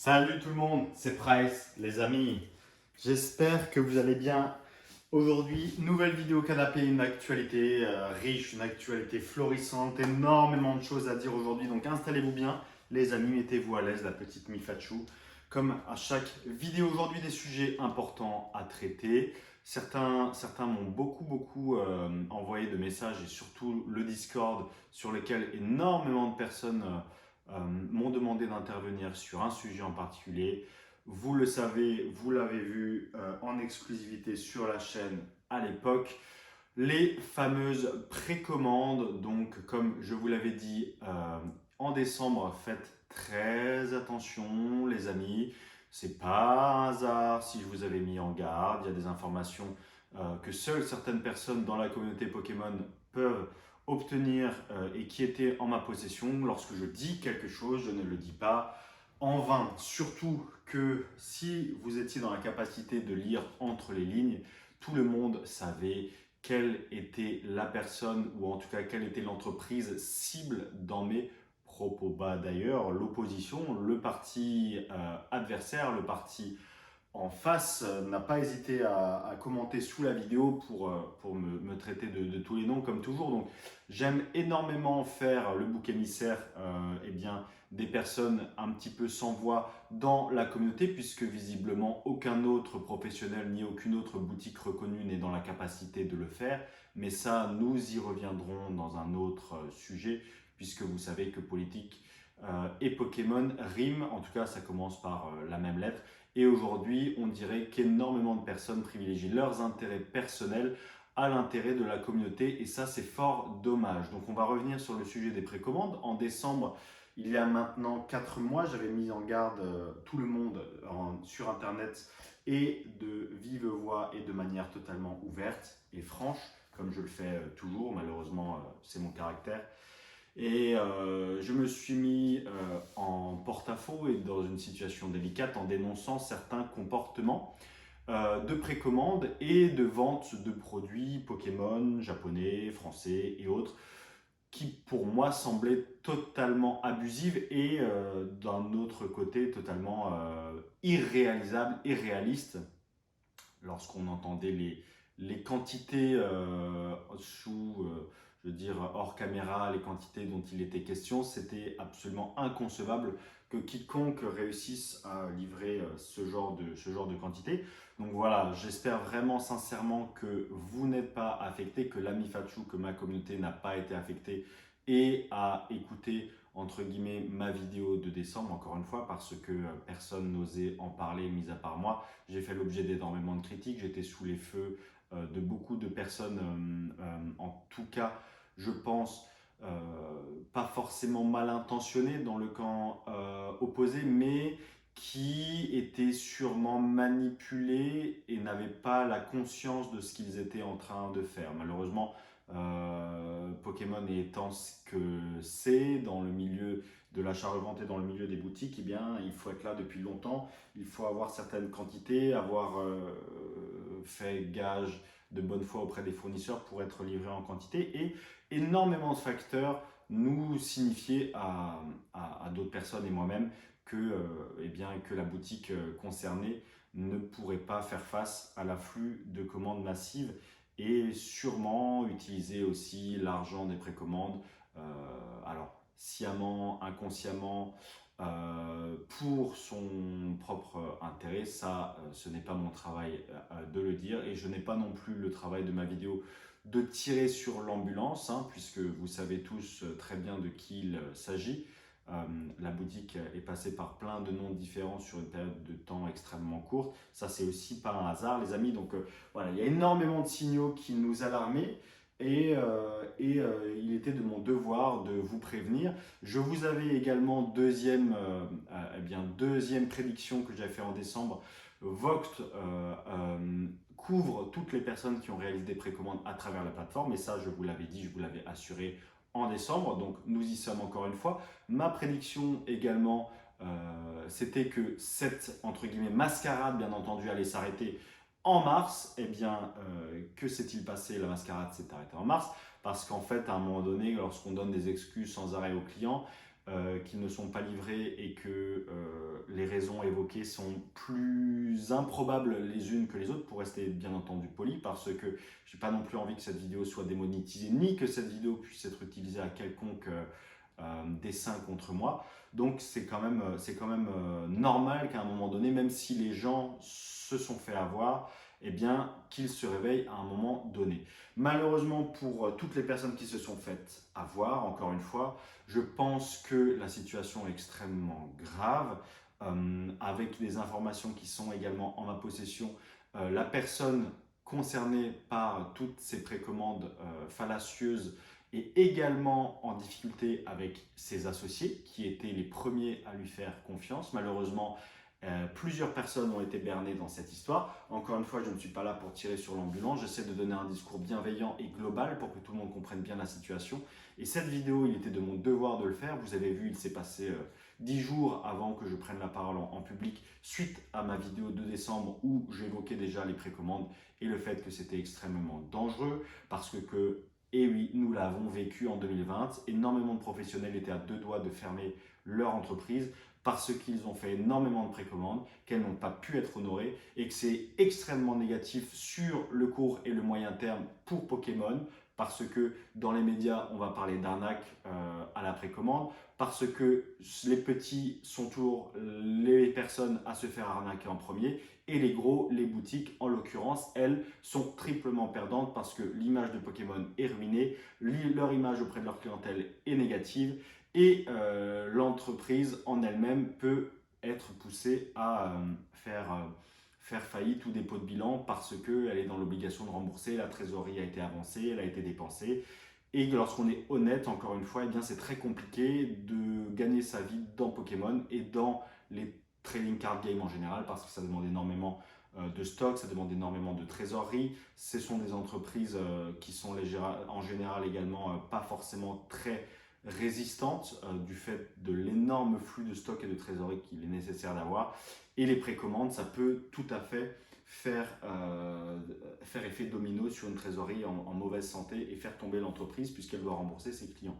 Salut tout le monde, c'est Price, les amis. J'espère que vous allez bien. Aujourd'hui, nouvelle vidéo canapé, une actualité riche, une actualité florissante, énormément de choses à dire aujourd'hui. Donc installez-vous bien, les amis, mettez-vous à l'aise, la petite Mifachou. Comme à chaque vidéo aujourd'hui, des sujets importants à traiter. Certains m'ont beaucoup envoyé de messages et surtout le Discord sur lequel énormément de personnes m'ont demandé d'intervenir sur un sujet en particulier. Vous le savez, vous l'avez vu en exclusivité sur la chaîne à l'époque. Les fameuses précommandes, donc comme je vous l'avais dit en décembre, faites très attention les amis. C'est pas un hasard si je vous avais mis en garde. Il y a des informations que seules certaines personnes dans la communauté Pokémon peuvent obtenir et qui étaient en ma possession. Lorsque je dis quelque chose, je ne le dis pas en vain. Surtout que si vous étiez dans la capacité de lire entre les lignes, tout le monde savait quelle était la personne ou en tout cas quelle était l'entreprise cible dans mes propos. Bah, d'ailleurs, l'opposition, le parti adversaire, le parti en face n'a pas hésité à commenter sous la vidéo pour me traiter de tous les noms comme toujours. Donc j'aime énormément faire le bouc émissaire eh bien, des personnes un petit peu sans voix dans la communauté puisque visiblement aucun autre professionnel ni aucune autre boutique reconnue n'est dans la capacité de le faire. Mais ça, nous y reviendrons dans un autre sujet puisque vous savez que politique et Pokémon riment, en tout cas ça commence par la même lettre. Et aujourd'hui, on dirait qu'énormément de personnes privilégient leurs intérêts personnels à l'intérêt de la communauté et ça, c'est fort dommage. Donc, on va revenir sur le sujet des précommandes. En décembre, il y a maintenant 4 mois, j'avais mis en garde tout le monde sur Internet et de vive voix et de manière totalement ouverte et franche, comme je le fais toujours. Malheureusement, c'est mon caractère. Et je me suis mis en porte-à-faux et dans une situation délicate en dénonçant certains comportements de précommande et de vente de produits Pokémon japonais, français et autres qui pour moi semblaient totalement abusives et d'un autre côté totalement irréalisables, irréalistes lorsqu'on entendait les quantités je veux dire, hors caméra, les quantités dont il était question, c'était absolument inconcevable que quiconque réussisse à livrer ce genre de quantité. Donc voilà, j'espère vraiment sincèrement que vous n'êtes pas affecté, que l'ami Fatchou, que ma communauté n'a pas été affectée et a écouté entre guillemets ma vidéo de décembre, encore une fois, parce que personne n'osait en parler, mis à part moi. J'ai fait l'objet d'énormément de critiques, j'étais sous les feux de beaucoup de personnes, en tout cas, je pense, pas forcément mal intentionnées dans le camp opposé, mais qui étaient sûrement manipulés et n'avaient pas la conscience de ce qu'ils étaient en train de faire. Malheureusement, Pokémon étant ce que c'est dans le milieu de l'achat-revente et dans le milieu des boutiques, eh bien, il faut être là depuis longtemps, il faut avoir certaines quantités, avoir fait gage de bonne foi auprès des fournisseurs pour être livré en quantité et énormément de facteurs nous signifiaient à d'autres personnes et moi-même que, eh bien, que la boutique concernée ne pourrait pas faire face à l'afflux de commandes massives et sûrement utiliser aussi l'argent des précommandes, alors sciemment, inconsciemment, pour son propre intérêt. Ça, ce n'est pas mon travail de le dire et je n'ai pas non plus le travail de ma vidéo de tirer sur l'ambulance, hein, puisque vous savez tous très bien de qui il s'agit. La boutique est passée par plein de noms différents sur une période de temps extrêmement courte. Ça, c'est aussi pas un hasard, les amis. Donc voilà, il y a énormément de signaux qui nous alarmaient et il était de mon devoir de vous prévenir. Je vous avais également deuxième prédiction que j'avais fait en décembre. Vogt couvre toutes les personnes qui ont réalisé des précommandes à travers la plateforme et ça, je vous l'avais dit, je vous l'avais assuré en décembre, donc nous y sommes encore une fois. Ma prédiction également, c'était que cette, entre guillemets, mascarade, bien entendu, allait s'arrêter en mars. Eh bien, que s'est-il passé? La mascarade s'est arrêtée en mars, parce qu'en fait, à un moment donné, lorsqu'on donne des excuses sans arrêt aux clients, qui ne sont pas livrés et que les raisons évoquées sont plus improbables les unes que les autres, pour rester bien entendu poli, parce que je n'ai pas non plus envie que cette vidéo soit démonétisée, ni que cette vidéo puisse être utilisée à quelconque dessein contre moi. Donc c'est quand même normal qu'à un moment donné, même si les gens se sont fait avoir, eh bien qu'ils se réveillent à un moment donné. Malheureusement pour toutes les personnes qui se sont faites avoir, encore une fois, je pense que la situation est extrêmement grave. Avec les informations qui sont également en ma possession, la personne concernée par toutes ces précommandes fallacieuses est également en difficulté avec ses associés qui étaient les premiers à lui faire confiance. Malheureusement, plusieurs personnes ont été bernées dans cette histoire. Encore une fois, je ne suis pas là pour tirer sur l'ambulance. J'essaie de donner un discours bienveillant et global pour que tout le monde comprenne bien la situation. Et cette vidéo, il était de mon devoir de le faire. Vous avez vu, il s'est passé 10 jours avant que je prenne la parole en public, suite à ma vidéo de décembre où j'évoquais déjà les précommandes et le fait que c'était extrêmement dangereux parce que et oui, nous l'avons vécu en 2020. Énormément de professionnels étaient à deux doigts de fermer leur entreprise parce qu'ils ont fait énormément de précommandes, qu'elles n'ont pas pu être honorées et que c'est extrêmement négatif sur le court et le moyen terme pour Pokémon parce que dans les médias, on va parler d'arnaque à la précommande, parce que les petits sont toujours les personnes à se faire arnaquer en premier et les gros, les boutiques en l'occurrence, elles sont triplement perdantes parce que l'image de Pokémon est ruinée, leur image auprès de leur clientèle est négative et l'entreprise en elle-même peut être poussée à faire faillite ou dépôt de bilan parce qu'elle est dans l'obligation de rembourser, la trésorerie a été avancée, elle a été dépensée. Et lorsqu'on est honnête, encore une fois, eh bien c'est très compliqué de gagner sa vie dans Pokémon et dans les trading card games en général parce que ça demande énormément de stock, ça demande énormément de trésorerie. Ce sont des entreprises qui sont en général également pas forcément très résistantes du fait de l'énorme flux de stock et de trésorerie qu'il est nécessaire d'avoir. Et les précommandes, ça peut tout à fait faire effet domino sur une trésorerie en mauvaise santé et faire tomber l'entreprise puisqu'elle doit rembourser ses clients.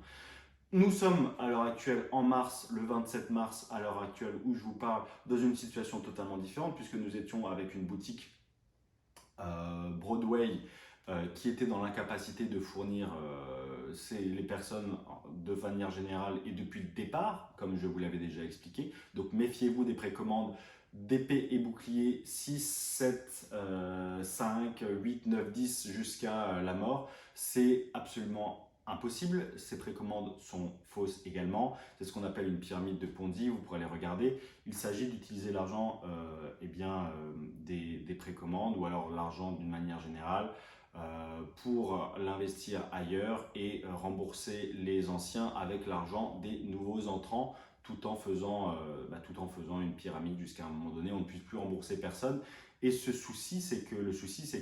Nous sommes à l'heure actuelle en mars, le 27 mars, à l'heure actuelle où je vous parle, dans une situation totalement différente puisque nous étions avec une boutique Broadway qui était dans l'incapacité de fournir les personnes de manière générale et depuis le départ, comme je vous l'avais déjà expliqué. Donc méfiez-vous des précommandes d'épée et bouclier 6, 7, 5, 8, 9, 10 jusqu'à la mort. C'est absolument impossible. Ces précommandes sont fausses également. C'est ce qu'on appelle une pyramide de Ponzi. Vous pourrez les regarder. Il s'agit d'utiliser l'argent des précommandes ou alors l'argent d'une manière générale pour l'investir ailleurs et rembourser les anciens avec l'argent des nouveaux entrants tout en faisant une pyramide jusqu'à un moment donné, on ne puisse plus rembourser personne. Et le souci, c'est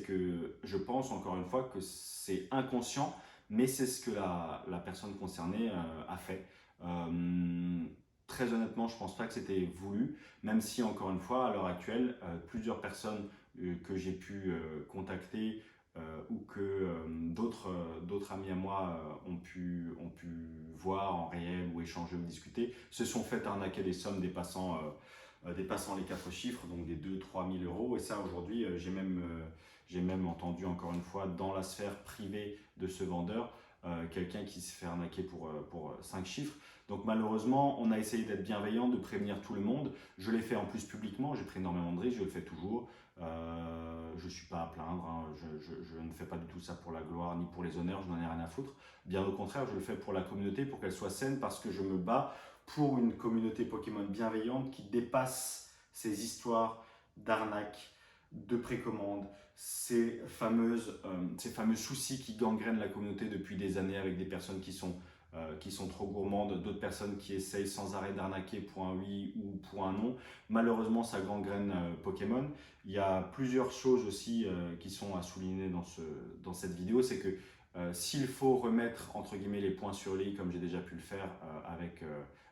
que je pense encore une fois que c'est inconscient, mais c'est ce que la personne concernée a fait. Très honnêtement, je ne pense pas que c'était voulu, même si encore une fois, à l'heure actuelle, plusieurs personnes que j'ai pu contacter ou que d'autres amis à moi ont pu voir en réel ou échanger ou discuter, se sont fait arnaquer des sommes dépassant les 4 chiffres, donc des 2-3 000 euros. Et ça, aujourd'hui, j'ai même entendu encore une fois dans la sphère privée de ce vendeur, quelqu'un qui se fait arnaquer pour 5 chiffres. Donc malheureusement, on a essayé d'être bienveillant, de prévenir tout le monde. Je l'ai fait en plus publiquement, j'ai pris énormément de risques, je le fais toujours. Je ne suis pas à plaindre, hein. Je ne fais pas du tout ça pour la gloire ni pour les honneurs, je n'en ai rien à foutre. Bien au contraire, je le fais pour la communauté, pour qu'elle soit saine, parce que je me bats pour une communauté Pokémon bienveillante qui dépasse ces histoires d'arnaque, de précommande, ces fameux soucis qui gangrènent la communauté depuis des années avec des personnes qui sont trop gourmandes, d'autres personnes qui essayent sans arrêt d'arnaquer pour un oui ou pour un non. Malheureusement, ça gangrène Pokémon. Il y a plusieurs choses aussi qui sont à souligner dans cette vidéo, c'est que s'il faut remettre entre guillemets les points sur les i, comme j'ai déjà pu le faire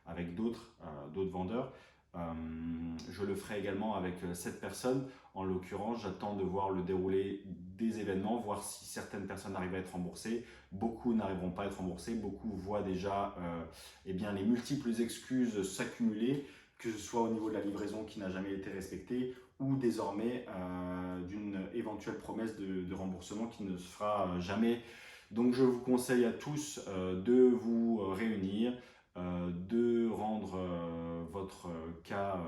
avec d'autres vendeurs, je le ferai également avec cette personne. En l'occurrence, j'attends de voir le déroulé des événements, voir si certaines personnes arrivent à être remboursées. Beaucoup n'arriveront pas à être remboursées. Beaucoup voient déjà les multiples excuses s'accumuler, que ce soit au niveau de la livraison qui n'a jamais été respectée ou désormais d'une éventuelle promesse de remboursement qui ne se fera jamais. Donc je vous conseille à tous de vous réunir, de rendre votre cas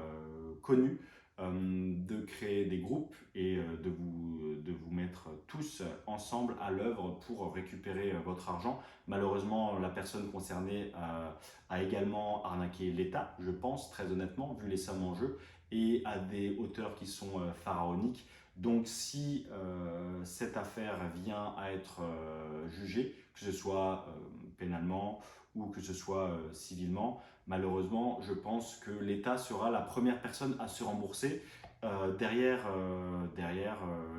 connu, de créer des groupes et de vous mettre tous ensemble à l'œuvre pour récupérer votre argent. Malheureusement, la personne concernée a également arnaqué l'État, je pense, très honnêtement, vu les sommes en jeu, et à des hauteurs qui sont pharaoniques. Donc si cette affaire vient à être jugée, que ce soit pénalement ou que ce soit civilement, malheureusement, je pense que l'État sera la première personne à se rembourser derrière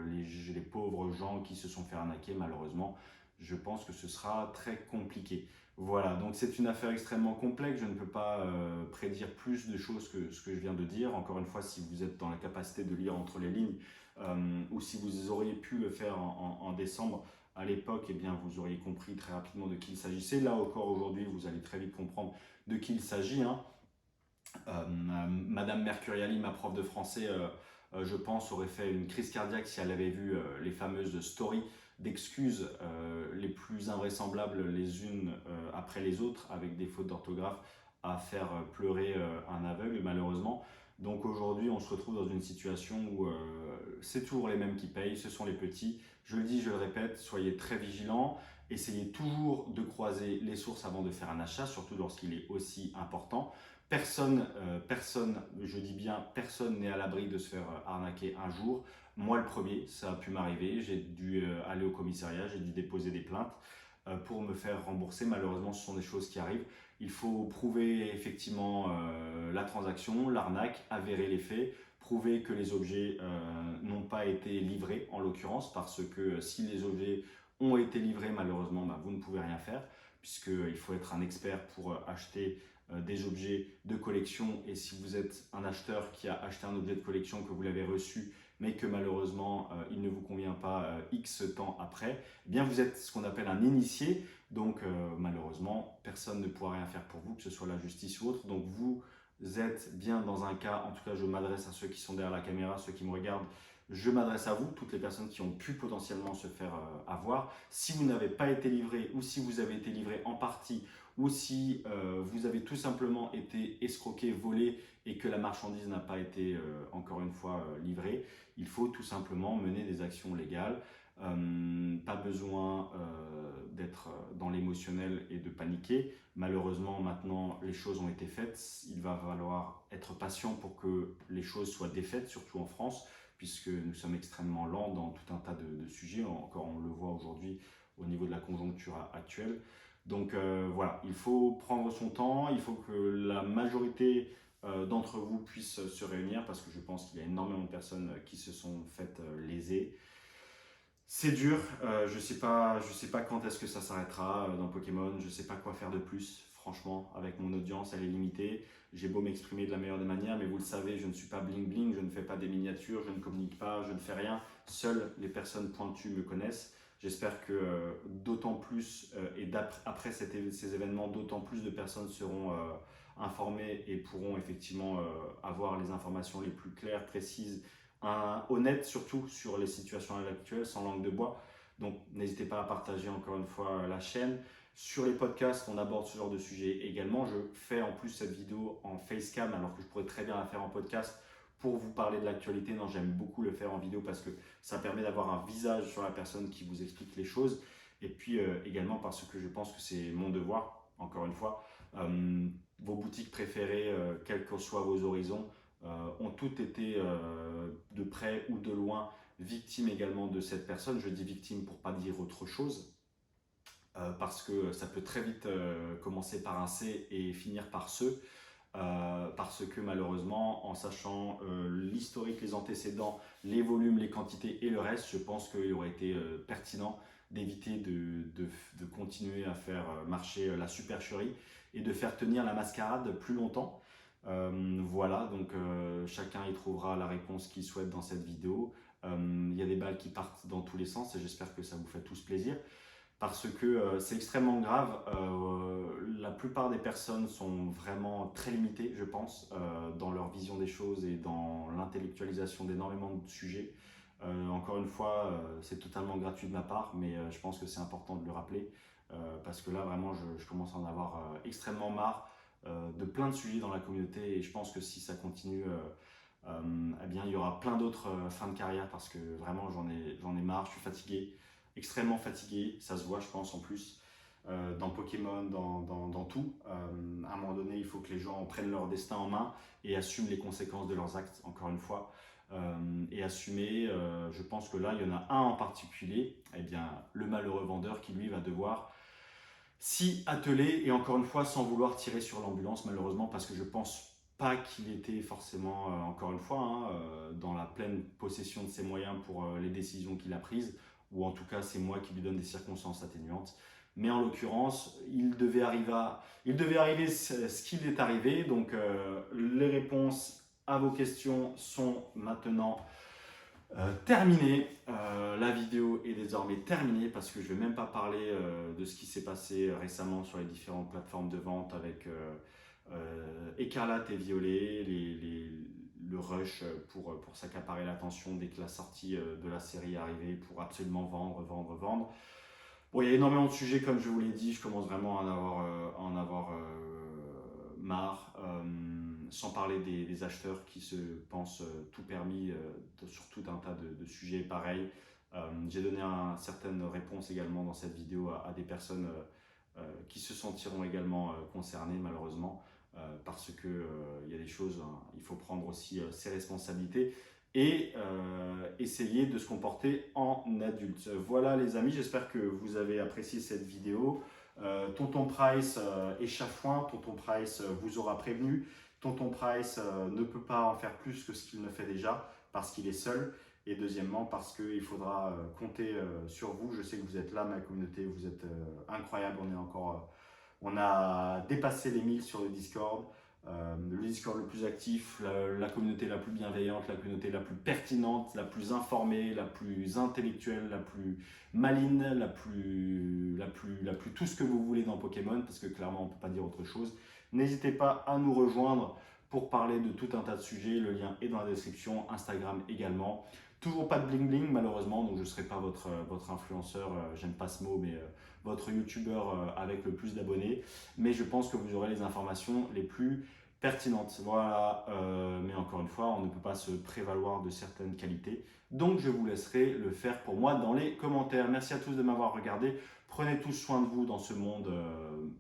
les pauvres gens qui se sont fait arnaquer, malheureusement. Je pense que ce sera très compliqué. Voilà, donc c'est une affaire extrêmement complexe. Je ne peux pas prédire plus de choses que ce que je viens de dire. Encore une fois, si vous êtes dans la capacité de lire entre les lignes, ou si vous auriez pu le faire en décembre, à l'époque, eh bien, vous auriez compris très rapidement de qui il s'agissait. Là encore, aujourd'hui, vous allez très vite comprendre de qui il s'agit. Hein. Madame Mercuriali, ma prof de français, je pense, aurait fait une crise cardiaque si elle avait vu les fameuses stories d'excuses les plus invraisemblables les unes après les autres, avec des fautes d'orthographe à faire pleurer un aveugle, malheureusement. Donc aujourd'hui, on se retrouve dans une situation où c'est toujours les mêmes qui payent, ce sont les petits. Je le dis, je le répète, soyez très vigilants. Essayez toujours de croiser les sources avant de faire un achat, surtout lorsqu'il est aussi important. Personne, je dis bien personne n'est à l'abri de se faire arnaquer un jour. Moi le premier, ça a pu m'arriver, j'ai dû aller au commissariat, j'ai dû déposer des plaintes pour me faire rembourser. Malheureusement, ce sont des choses qui arrivent. Il faut prouver effectivement la transaction, l'arnaque, avérer les faits, prouver que les objets n'ont pas été livrés en l'occurrence, parce que si les objets ont été livrés, malheureusement, vous ne pouvez rien faire, puisqu'il faut être un expert pour acheter des objets de collection. Et si vous êtes un acheteur qui a acheté un objet de collection, que vous l'avez reçu, mais que malheureusement il ne vous convient pas X temps après, eh bien vous êtes ce qu'on appelle un initié. Donc malheureusement, personne ne pourra rien faire pour vous, que ce soit la justice ou autre. Donc vous êtes bien dans un cas, en tout cas je m'adresse à ceux qui sont derrière la caméra, ceux qui me regardent, je m'adresse à vous, toutes les personnes qui ont pu potentiellement se faire avoir. Si vous n'avez pas été livré ou si vous avez été livré en partie ou si vous avez tout simplement été escroqué, volé et que la marchandise n'a pas été encore une fois livrée, il faut tout simplement mener des actions légales. Pas besoin d'être dans l'émotionnel et de paniquer. Malheureusement, maintenant, les choses ont été faites. Il va falloir être patient pour que les choses soient défaites, surtout en France, puisque nous sommes extrêmement lents dans tout un tas de sujets. Encore, on le voit aujourd'hui au niveau de la conjoncture actuelle. Donc voilà, il faut prendre son temps, il faut que la majorité d'entre vous puissent se réunir, parce que je pense qu'il y a énormément de personnes qui se sont faites léser. C'est dur, je sais pas quand est-ce que ça s'arrêtera dans Pokémon, je sais pas quoi faire de plus, franchement, avec mon audience, elle est limitée. J'ai beau m'exprimer de la meilleure des manières, mais vous le savez, je ne suis pas bling bling, je ne fais pas des miniatures, je ne communique pas, je ne fais rien. Seules les personnes pointues me connaissent. J'espère que d'autant plus, et après ces événements, d'autant plus de personnes seront informées et pourront effectivement avoir les informations les plus claires, précises, honnête surtout sur les situations actuelles, sans langue de bois. Donc n'hésitez pas à partager encore une fois la chaîne. Sur les podcasts, on aborde ce genre de sujet également. Je fais en plus cette vidéo en facecam, alors que je pourrais très bien la faire en podcast pour vous parler de l'actualité. Non, j'aime beaucoup le faire en vidéo parce que ça permet d'avoir un visage sur la personne qui vous explique les choses. Et puis également parce que je pense que c'est mon devoir, encore une fois. Vos boutiques préférées, quels que soient vos horizons, ont toutes été de près ou de loin victimes également de cette personne. Je dis victime pour pas dire autre chose, parce que ça peut très vite commencer par un C et finir par ce, parce que malheureusement, en sachant l'historique, les antécédents, les volumes, les quantités et le reste, je pense qu'il aurait été pertinent d'éviter de continuer à faire marcher la supercherie et de faire tenir la mascarade plus longtemps. Voilà, donc chacun y trouvera la réponse qu'il souhaite dans cette vidéo. Il y a des balles qui partent dans tous les sens et j'espère que ça vous fait tous plaisir. parce que c'est extrêmement grave. La plupart des personnes sont vraiment très limitées, je pense, dans leur vision des choses et dans l'intellectualisation d'énormément de sujets. Encore une fois, c'est totalement gratuit de ma part, mais je pense que c'est important de le rappeler, parce que là, vraiment, je commence à en avoir extrêmement marre de plein de sujets dans la communauté, et je pense que si ça continue, eh bien, il y aura plein d'autres fins de carrière, parce que vraiment, j'en ai marre, je suis fatigué, extrêmement fatigué, ça se voit, je pense, en plus. Dans Pokémon, dans tout. À un moment donné, il faut que les gens prennent leur destin en main et assument les conséquences de leurs actes, encore une fois. Et assumer, je pense que là, il y en a un en particulier, eh bien, le malheureux vendeur qui, lui, va devoir s'y atteler, et encore une fois, sans vouloir tirer sur l'ambulance, malheureusement, parce que je pense pas qu'il était forcément, encore une fois, hein, dans la pleine possession de ses moyens pour les décisions qu'il a prises, ou en tout cas, c'est moi qui lui donne des circonstances atténuantes. Mais en l'occurrence, il devait arriver ce qu'il est arrivé. Donc, les réponses à vos questions sont maintenant terminées. La vidéo est désormais terminée, parce que je ne vais même pas parler de ce qui s'est passé récemment sur les différentes plateformes de vente avec Écarlate et Violet, le rush pour s'accaparer l'attention dès que la sortie de la série est arrivée, pour absolument vendre. Bon, il y a énormément de sujets, comme je vous l'ai dit, je commence vraiment à en avoir marre, sans parler des acheteurs qui se pensent tout permis sur tout un tas de sujets pareils. J'ai donné certaines réponses également dans cette vidéo à des personnes qui se sentiront également concernées, malheureusement, parce que il y a des choses, hein, il faut prendre aussi ses responsabilités et essayer de se comporter en adulte. Voilà les amis, j'espère que vous avez apprécié cette vidéo. Tonton Price est chafouin, Tonton Price vous aura prévenu. Tonton Price ne peut pas en faire plus que ce qu'il ne fait déjà, parce qu'il est seul, et deuxièmement parce qu'il faudra compter sur vous. Je sais que vous êtes là, ma communauté, vous êtes incroyable. On a dépassé les 1000 sur le Discord. Le Discord le plus actif, la communauté la plus bienveillante, la communauté la plus pertinente, la plus informée, la plus intellectuelle, la plus maligne, la plus tout ce que vous voulez dans Pokémon, parce que clairement on ne peut pas dire autre chose. N'hésitez pas à nous rejoindre pour parler de tout un tas de sujets. Le lien est dans la description, Instagram également. Toujours pas de bling bling malheureusement, donc je ne serai pas votre influenceur, j'aime pas ce mot, mais votre youtubeur avec le plus d'abonnés. Mais je pense que vous aurez les informations les plus pertinentes. Voilà, mais encore une fois, on ne peut pas se prévaloir de certaines qualités. Donc je vous laisserai le faire pour moi dans les commentaires. Merci à tous de m'avoir regardé. Prenez tous soin de vous dans ce monde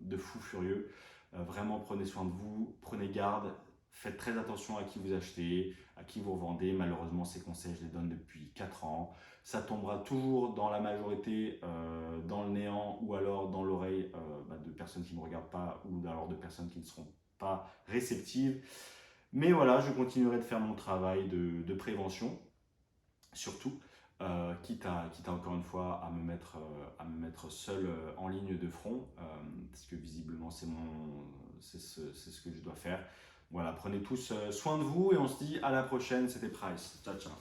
de fous furieux. Vraiment, prenez soin de vous, prenez garde. Faites très attention à qui vous achetez, à qui vous revendez. Malheureusement, ces conseils, je les donne depuis 4 ans. Ça tombera toujours dans la majorité, dans le néant, ou alors dans l'oreille de personnes qui ne me regardent pas, ou alors de personnes qui ne seront pas réceptives. Mais voilà, je continuerai de faire mon travail de prévention, surtout, quitte à encore une fois à me mettre seul en ligne de front, parce que visiblement c'est ce que je dois faire. Voilà, prenez tous soin de vous, et on se dit à la prochaine. C'était Price. Ciao, ciao.